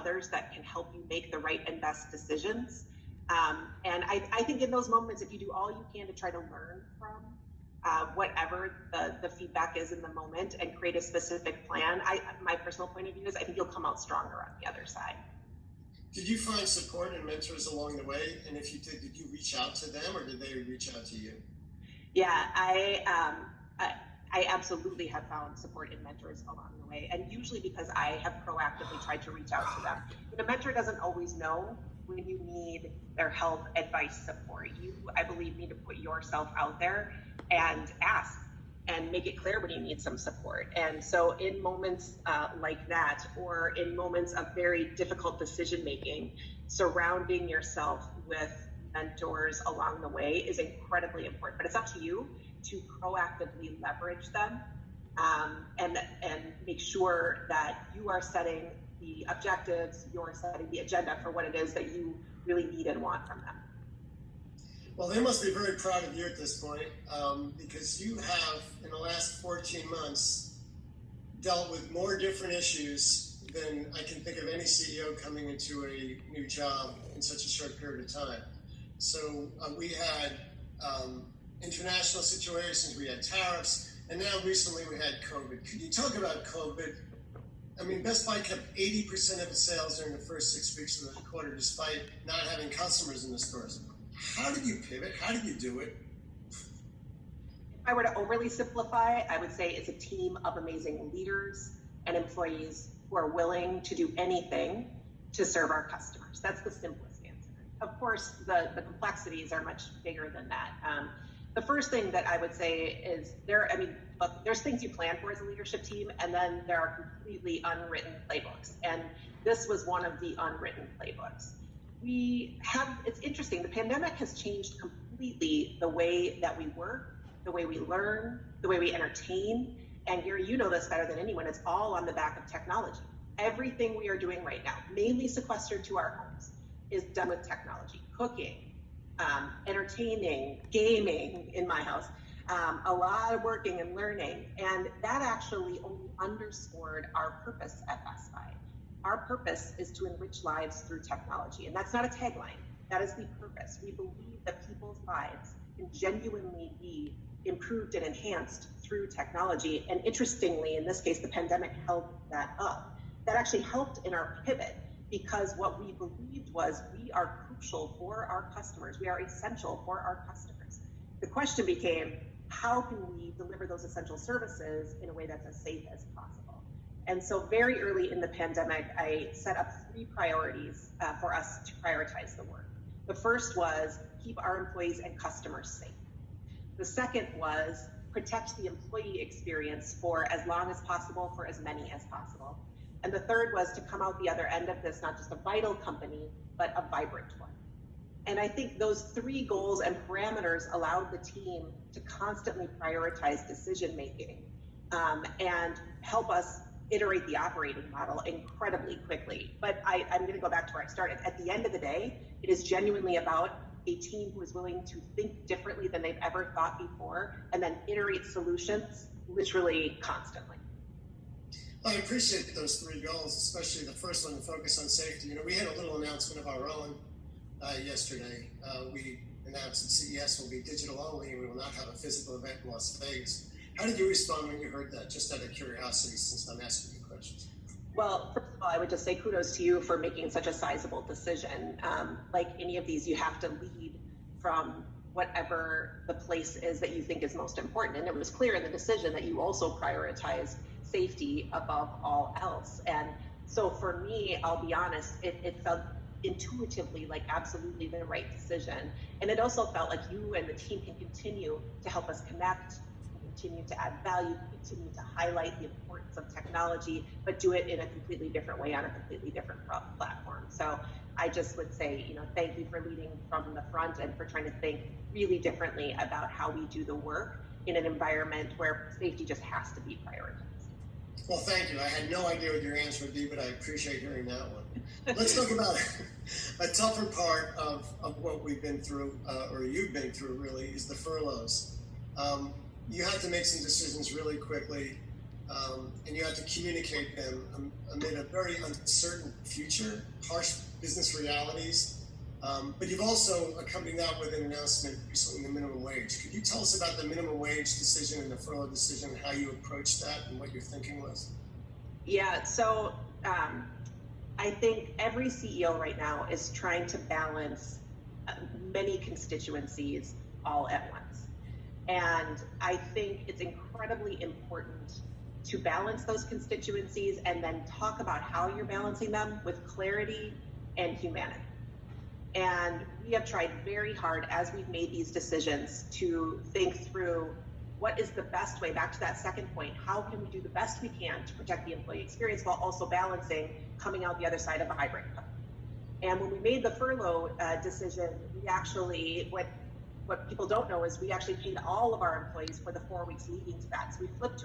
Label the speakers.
Speaker 1: others that can help you make the right and best decisions. And I think in those moments, if you do all you can to try to learn from whatever the feedback is in the moment and create a specific plan, my personal point of view is I think you'll come out stronger on the other side.
Speaker 2: Did you find support and mentors along the way? And if you did you reach out to them, or did they reach out to you?
Speaker 1: Yeah, I absolutely have found support and mentors along the way, and usually because I have proactively tried to reach out to them. But a mentor doesn't always know when you need their help, advice, support. You, I believe, need to put yourself out there and ask and make it clear when you need some support. And so in moments like that, or in moments of very difficult decision making, surrounding yourself with mentors along the way is incredibly important. But it's up to you to proactively leverage them and make sure that you are setting the objectives, you're setting the agenda for what it is that you really need and want from them.
Speaker 2: Well, they must be very proud of you at this point, because you have, in the last 14 months, dealt with more different issues than I can think of any CEO coming into a new job in such a short period of time. So we had international situations, we had tariffs, and now recently we had COVID. Could you talk about COVID? I mean, Best Buy kept 80% of its sales during the first 6 weeks of the quarter, despite not having customers in the stores. How did you pivot? How did you do it?
Speaker 1: If I were to overly simplify, I would say it's a team of amazing leaders and employees who are willing to do anything to serve our customers. That's the simplest answer. Of course, the complexities are much bigger than that. The first thing that I would say is there's things you plan for as a leadership team, and then there are completely unwritten playbooks. And this was one of the unwritten playbooks. It's interesting, the pandemic has changed completely the way that we work, the way we learn, the way we entertain. And Gary, you know this better than anyone, it's all on the back of technology. Everything we are doing right now, mainly sequestered to our homes, is done with technology. Cooking, entertaining, gaming in my house, a lot of working and learning. And that actually only underscored our purpose at Best Buy. Our purpose is to enrich lives through technology. And that's not a tagline, that is the purpose. We believe that people's lives can genuinely be improved and enhanced through technology. And interestingly, in this case, the pandemic held that up. That actually helped in our pivot, because what we believed was we are crucial for our customers. We are essential for our customers. The question became, how can we deliver those essential services in a way that's as safe as possible? And so very early in the pandemic, I set up 3 priorities for us to prioritize the work. The first was keep our employees and customers safe. The second was protect the employee experience for as long as possible, for as many as possible. And the third was to come out the other end of this, not just a vital company, but a vibrant one. And I think those 3 goals and parameters allowed the team to constantly prioritize decision-making and help us iterate the operating model incredibly quickly. But I'm going to go back to where I started. At the end of the day, it is genuinely about a team who is willing to think differently than they've ever thought before, and then iterate solutions literally constantly.
Speaker 2: I appreciate those 3 goals, especially the first one, to focus on safety. You know, we had a little announcement of our own yesterday. We announced that CES will be digital only, and we will not have a physical event in Las Vegas. How did you respond when you heard that, just out of curiosity, since I'm asking you questions?
Speaker 1: Well, first of all, I would just say kudos to you for making such a sizable decision. Like any of these, you have to lead from whatever the place is that you think is most important. And it was clear in the decision that you also prioritized safety above all else. And so for me, I'll be honest, it felt intuitively like absolutely the right decision. And it also felt like you and the team can continue to help us connect, continue to add value, continue to highlight the importance of technology, but do it in a completely different way on a completely different platform. So I just would say, thank you for leading from the front and for trying to think really differently about how we do the work in an environment where safety just has to be prioritized.
Speaker 2: Well, thank you. I had no idea what your answer would be, but I appreciate hearing that one. Let's talk about a tougher part of what we've been through, or you've been through really, is the furloughs. You had to make some decisions really quickly. and you have to communicate them amid a very uncertain future, harsh business realities. But you've also accompanied that with an announcement recently, the minimum wage. Could you tell us about the minimum wage decision and the furlough decision, how you approached that and what your thinking was?
Speaker 1: Yeah, so I think every CEO right now is trying to balance many constituencies all at once. And I think it's incredibly important to balance those constituencies and then talk about how you're balancing them with clarity and humanity. And we have tried very hard as we've made these decisions to think through what is the best way, back to that second point, how can we do the best we can to protect the employee experience while also balancing coming out the other side of a hybrid. And when we made the furlough decision, we actually, what people don't know is we actually paid all of our employees for the 4 weeks leading to that. So we flipped to